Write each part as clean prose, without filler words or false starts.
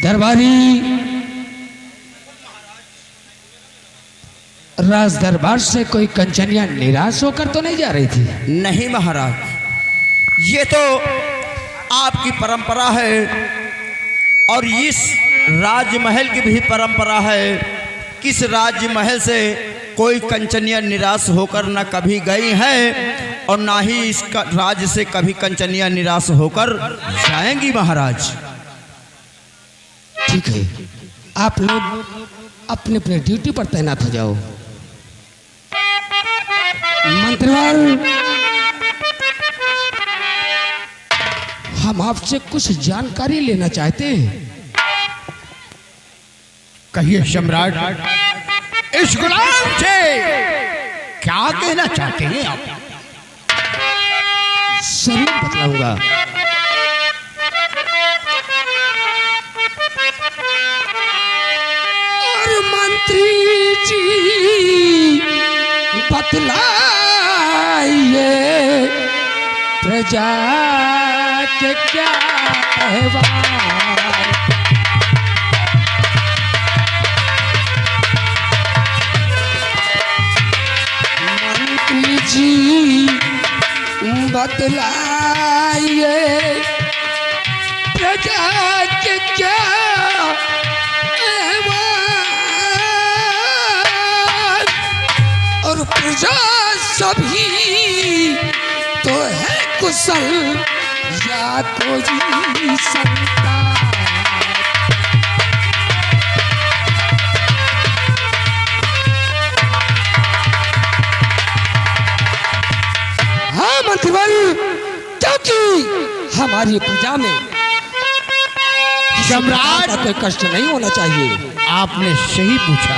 दरबारी राज दरबार से कोई कंचनिया निराश होकर तो नहीं जा रही थी? नहीं महाराज, ये तो आपकी परंपरा है और इस राजमहल की भी परंपरा है। किस राजमहल से कोई कंचनिया निराश होकर न कभी गई है और ना ही इस राज्य से कभी कंचनिया निराश होकर जाएंगी महाराज। ठीक है, आप लोग अपने अपने ड्यूटी पर तैनात हो जाओ। मंत्रीवाल, हम आपसे कुछ जानकारी लेना चाहते हैं। कहिए सम्राट, इस गुलाम से क्या कहना चाहते हैं आप? जरूर बतलाऊंगा। और मंत्री जी बतलाइए प्रजा के क्या अहवाल। मंत्री जी बतलाइए प्रजा के क्या अहवाल। और प्रजा सभी तो है कुशल या कोई शंका। हाँ मंत्रीवाल, क्योंकि हमारी प्रजा में सम्राट कोई कष्ट नहीं होना चाहिए। आपने सही पूछा,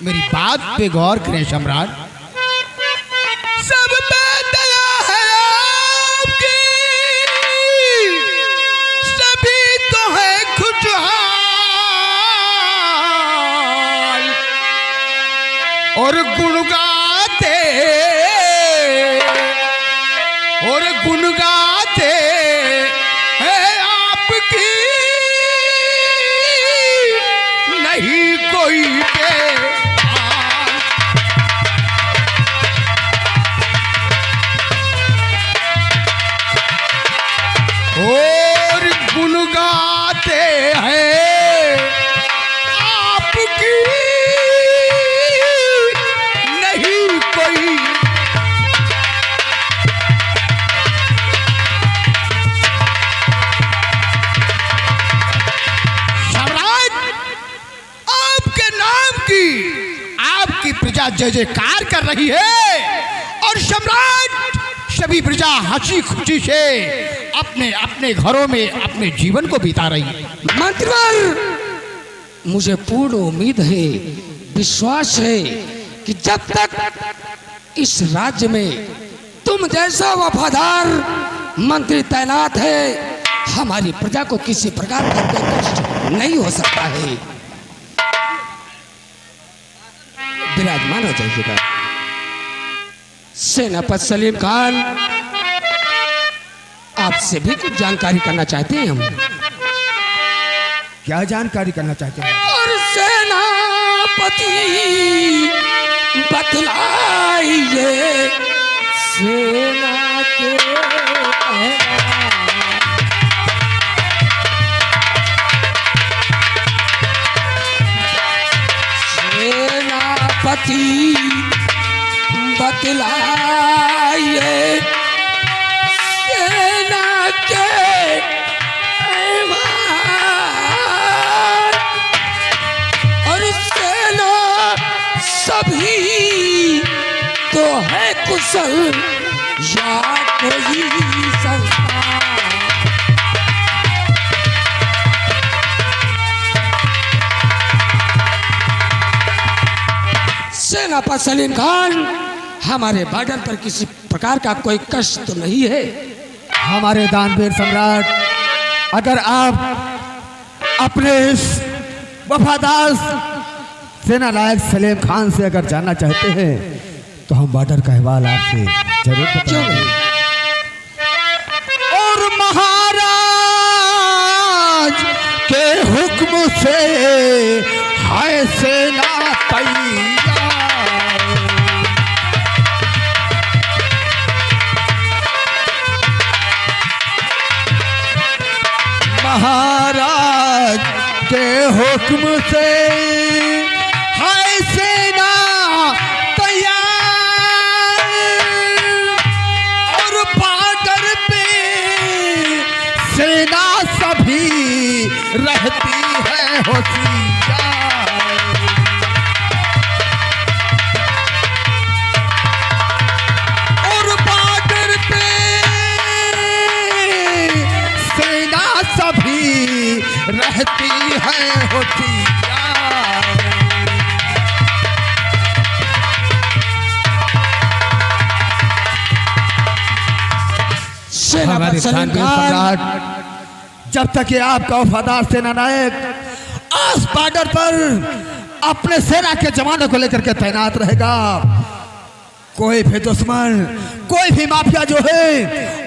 मेरी बात पे गौर करें सम्राट। सब पे दया है आपकी, सभी तो है खुशहाल। और गुण गाते हैं आपकी, नहीं कोई और गुण गाते हैं आपकी, नहीं कोई। सम्राट, आपके नाम की आपकी प्रजा जय जयकार कर रही है और सम्राट सभी प्रजा हंसी खुशी से अपने अपने घरों में अपने जीवन को बिता रही है। मंत्रीवाल, मुझे पूर्ण उम्मीद है, विश्वास है कि जब तक इस राज्य में तुम जैसा वफादार मंत्री तैनात है, हमारी प्रजा को किसी प्रकार का कोई कष्ट नहीं हो सकता है। विराजमान हो जाइएगा। सेनापति सलीम खान, आपसे भी कुछ जानकारी करना चाहते हैं हम। क्या जानकारी करना चाहते हैं? और सेनापति बतलाइए सेना के सेनापति बतलाइए सेना के अहवाल। और सेना सभी तो है कुशल या कोई शंका। सेनापति सलीम खान, हमारे बॉर्डर पर किसी प्रकार का कोई कष्ट तो नहीं है? हमारे दानवीर सम्राट, अगर आप अपने इस वफादार सेना नायक सलीम खान से अगर जानना चाहते हैं तो हम बॉर्डर का अहवाल आपसे जरूर बताएंगे। और महाराज के महाराज के हुक्म से है सेना तैयार और बॉर्डर पे सेना सभी रहती है होशियार। और बॉर्डर पे सेना सभी रहती है होशियार। सेनापति सलीम खान, जब तक ये आपका वफादार सेना नायक आस बॉर्डर पर अपने सेना के जवानों को लेकर के तैनात रहेगा, कोई भी दुश्मन, कोई भी माफिया जो है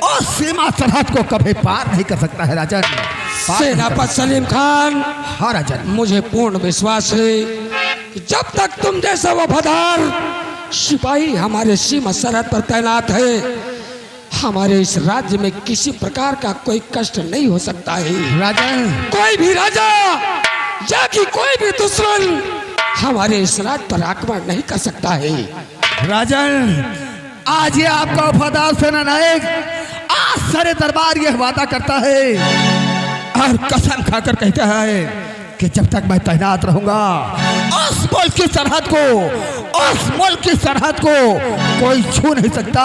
और सीमा सरहद को कभी पार नहीं कर सकता है राजन। सेनापति सलीम खान, हाँ राजन, मुझे पूर्ण विश्वास है कि जब तक तुम जैसा वफादार सिपाही हमारे सीमा सरहद पर तैनात है, हमारे इस राज्य में किसी प्रकार का कोई कष्ट नहीं हो सकता है राजन। कोई भी राजा या कि कोई भी दुश्मन हमारे इस राज्य पर आक्रमण नहीं कर सकता है राजन, आज ये आपका वफादार सेना नायक आज सारे दरबार यह वादा करता है और कसम खाकर कहता है कि जब तक मैं तैनात रहूंगा उस मुल्क की सरहद को, उस मुल्क की सरहद को कोई छू नहीं सकता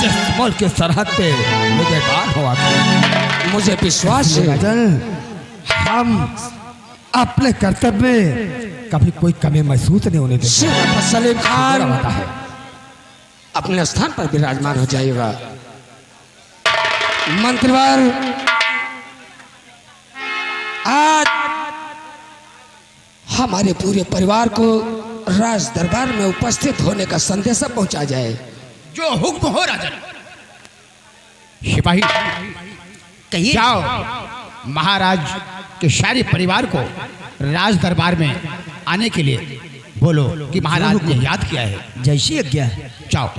जिस मुल्क की सरहद पे मुझे बात हुआ था। मुझे विश्वास है राजन, हम अपने कर्तव्य में कभी कोई कमी महसूस नहीं होने देंगे। सेनापति सलीम खान, होता है अपने स्थान पर विराजमान हो जाइएगा। मंत्रीवर, आज हमारे पूरे परिवार को राज दरबार में उपस्थित होने का संदेश पहुंचा जाए। जो हुक्म हो राजन। सिपाही कहिए, जाओ महाराज के सारे परिवार को राज दरबार में आने के लिए बोलो कि महाराज ने याद किया है। जैसी आज्ञा है, जाओ।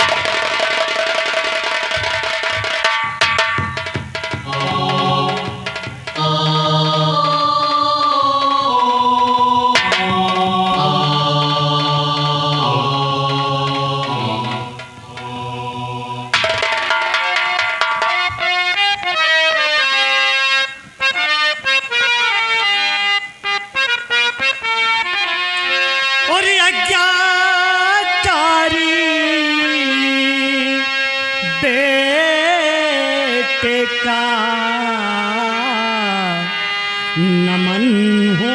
नमन हो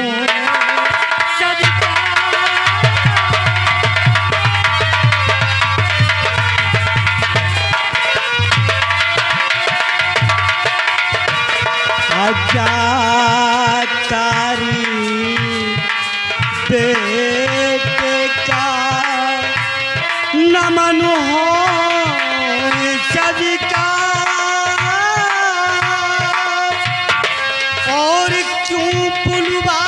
सजता आज्ञाकारी बेटे का नमन हो सजता और क्यों बुलवाए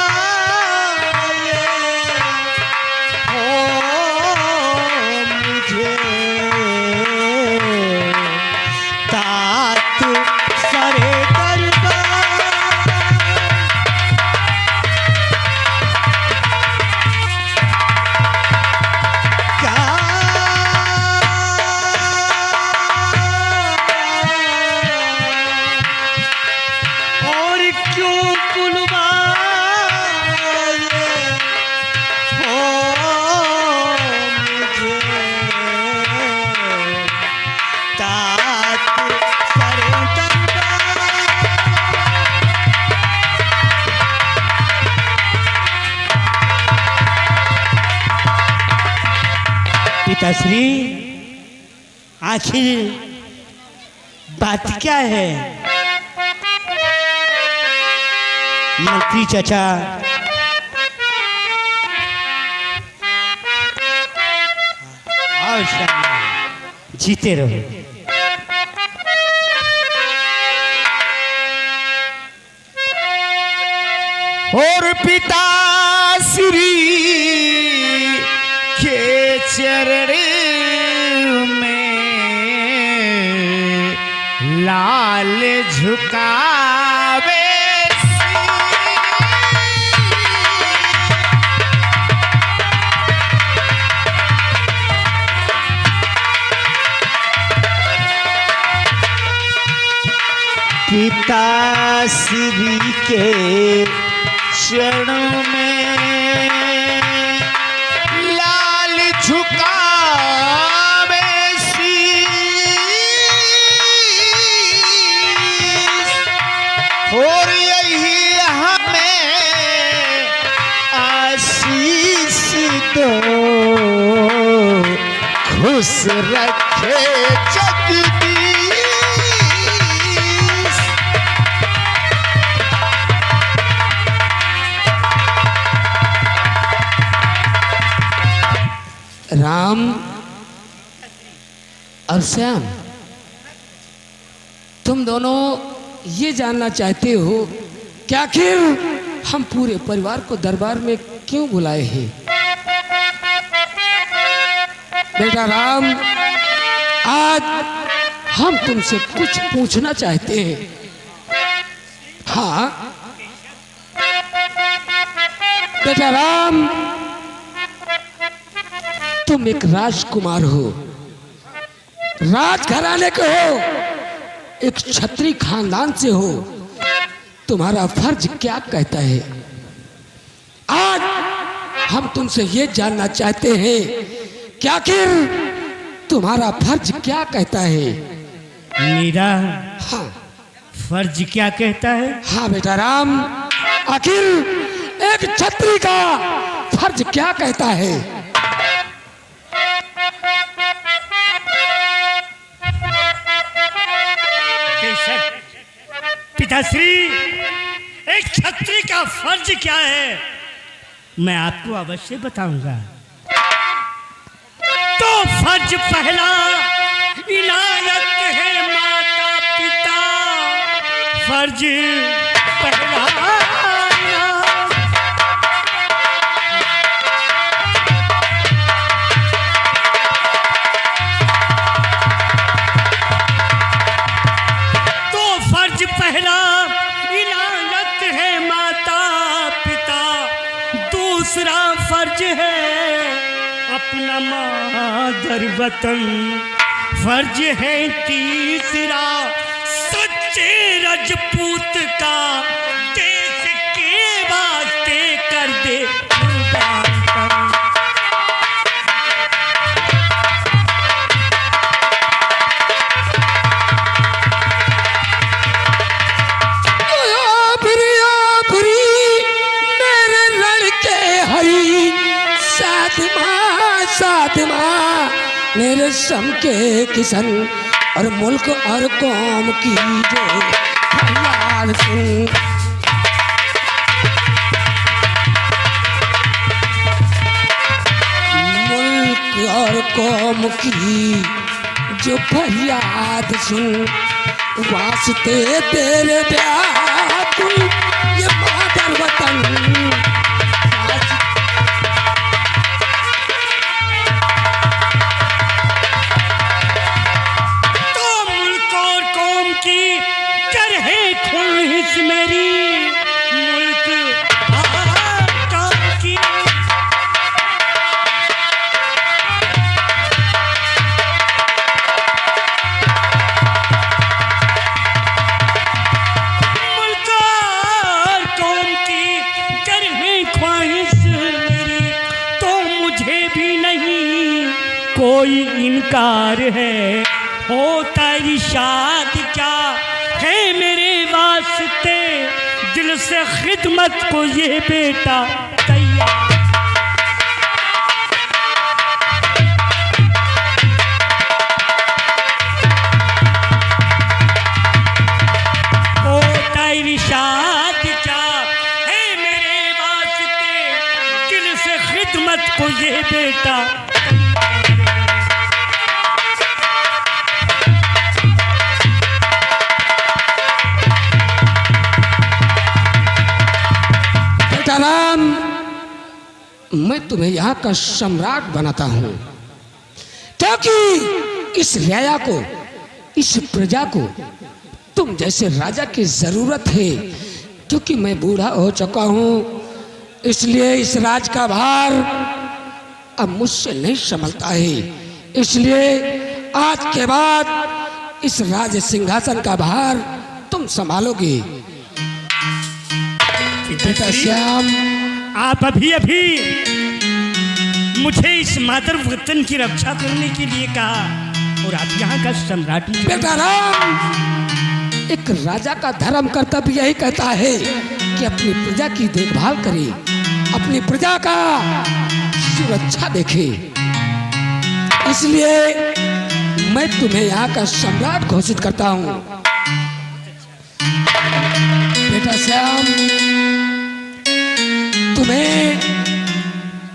हो मुझे तात सरे पिताश्री, आखिर बात क्या है? मंत्री चाचा, और जीते रहो। और पिताश्री के चरण में लाल झुकावे पिताश्री के चरणों में लाल झुकावे शीश और यही हमें आशीष दो, खुश रखे जगदीश। राम और श्याम, तुम दोनों ये जानना चाहते हो कि आखिर हम पूरे परिवार को दरबार में क्यों बुलाए हैं? बेटा राम, आज हम तुमसे कुछ पूछना चाहते हैं। हाँ बेटा राम, तुम एक राजकुमार हो, राजघराने के हो, एक क्षत्रिय खानदान से हो। तुम्हारा फर्ज क्या कहता है? आज हम तुमसे ये जानना चाहते हैं कि आखिर तुम्हारा फर्ज क्या कहता है? मेरा हाँ फर्ज क्या कहता है? हाँ बेटा राम, आखिर एक क्षत्रिय का फर्ज क्या कहता है? बेशक पिताश्री, एक क्षत्रिय का फर्ज क्या है मैं आपको अवश्य बताऊंगा। तो फर्ज पहला इनायत है माता पिता, फर्ज पहला इनायत है माता पिता, दूसरा फर्ज है अपना मादर वतन, फर्ज है तीसरा सच्चे रजपूत का देश के वास्ते कर दे कुर्बान। मेरे सम के किसन और मुल्क और कौम की जो फरियाद सुन। मुल्क और कौम की जो फरियाद सुन, वास्ते तेरे व्याकुल ये मादर वतन। मेरी मुल्क की मुल्क और कौम की कर है ख्वाहिश मेरी, तो मुझे भी नहीं कोई इनकार है। होता इरशाद क्या है मेरे वास्ते, दिल से खिदमत को ये बेटा तैयार। होता इरशाद क्या है मेरे वास्ते, दिल से खिदमत को ये बेटा। राम, मैं तुम्हें यहाँ का सम्राट बनाता हूँ, क्योंकि इस राजा को, इस प्रजा को तुम जैसे राजा की जरूरत है। क्योंकि मैं बूढ़ा हो चुका हूँ, इसलिए इस राज का भार अब मुझसे नहीं संभलता है। इसलिए आज के बाद इस राज सिंहासन का भार तुम संभालोगे। बेटा श्याम, आप अभी अभी मुझे इस मातर वतन की रक्षा करने के लिए कहा और आप यहाँ का सम्राट। बेटा राम, एक राजा का धर्म कर्तव्य यही कहता है कि अपनी प्रजा की देखभाल करे, अपनी प्रजा का सुरक्षा देखे। इसलिए मैं तुम्हें यहाँ का सम्राट घोषित करता हूँ। बेटा श्याम, तुम्हें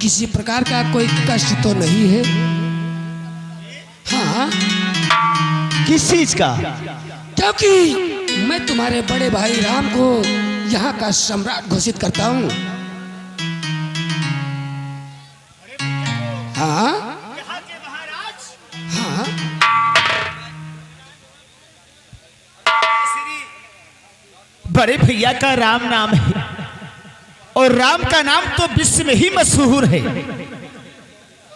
किसी प्रकार का कोई कष्ट तो नहीं है? हाँ, किस चीज का? क्योंकि मैं तुम्हारे बड़े भाई राम को यहाँ का सम्राट घोषित करता हूँ। हाँ हाँ, बड़े भैया का राम नाम है और राम का नाम तो विश्व में ही मशहूर है।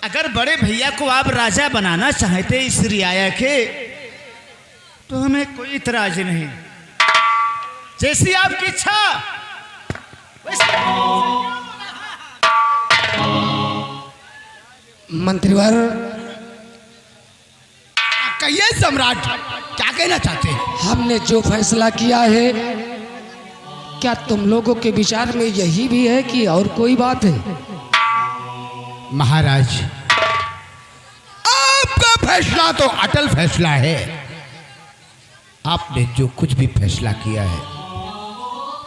अगर बड़े भैया को आप राजा बनाना चाहते इस रियाया के, तो हमें कोई इतराज नहीं। जैसी आपकी इच्छा मंत्रीवर, कहिए सम्राट, क्या कहना चाहते हैं? हमने जो फैसला किया है, क्या तुम लोगों के विचार में यही भी है कि और कोई बात है? महाराज, आपका फैसला तो अटल फैसला है। आपने जो कुछ भी फैसला किया है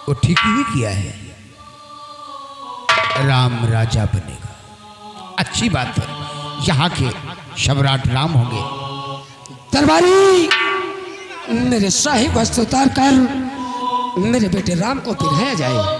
वो ठीक ही किया है। राम राजा बनेगा, अच्छी बात है। यहाँ के सम्राट राम होंगे। दरबारी, मेरे शाही वस्त्र उतार कर मेरे बेटे राम को पिराया जाए।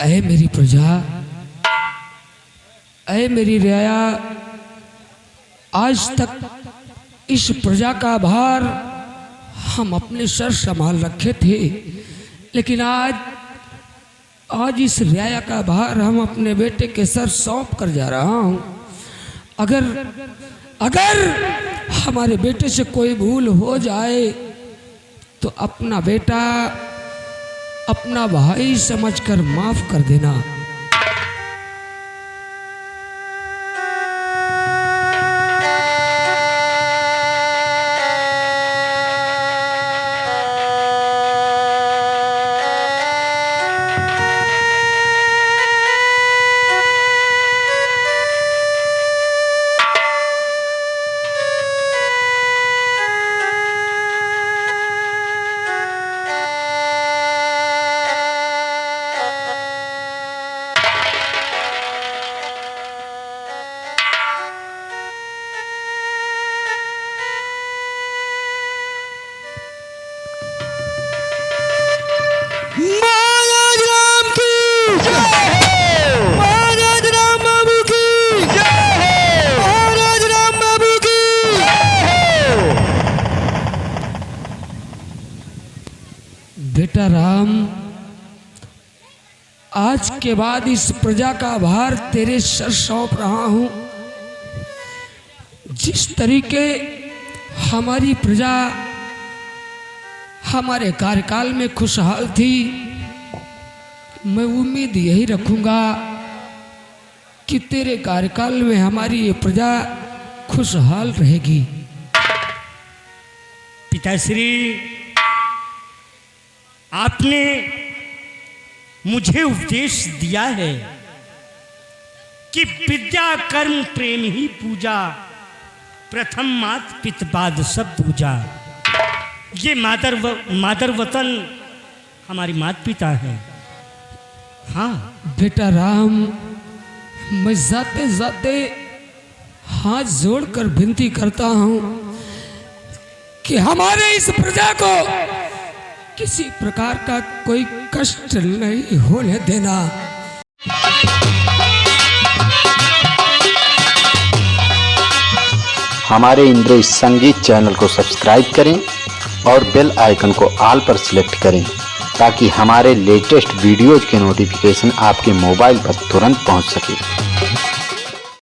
अहे मेरी प्रजा, अहे मेरी रियाया, आज तक इस प्रजा का भार हम अपने सर संभाल रखे थे, लेकिन आज इस रियाया का भार हम अपने बेटे के सर सौंप कर जा रहा हूँ। अगर हमारे बेटे से कोई भूल हो जाए तो अपना बेटा अपना भाई समझकर माफ कर देना। महाराज राम की जय, महाराज राम बाबू की जय, महाराज राम बाबू की जय। बेटा राम, आज के बाद इस प्रजा का भार तेरे सर सौंप रहा हूं। जिस तरीके हमारी प्रजा हमारे कार्यकाल में खुशहाल थी, मैं उम्मीद यही रखूंगा कि तेरे कार्यकाल में हमारी ये प्रजा खुशहाल रहेगी। पिताश्री, आपने मुझे उपदेश दिया है कि विद्या कर्म प्रेम ही पूजा, प्रथम मात पित बाद सब पूजा। ये मादर वतन हमारी माता पिता है। हाँ बेटा राम, मैं जाते जाते हाथ जोड़कर विनती करता हूँ कि हमारे इस प्रजा को किसी प्रकार का कोई कष्ट नहीं होने देना। हमारे इंद्रेश संगीत चैनल को सब्सक्राइब करें और बेल आइकन को ऑल पर सिलेक्ट करें ताकि हमारे लेटेस्ट वीडियोज के नोटिफिकेशन आपके मोबाइल पर तुरंत पहुंच सके।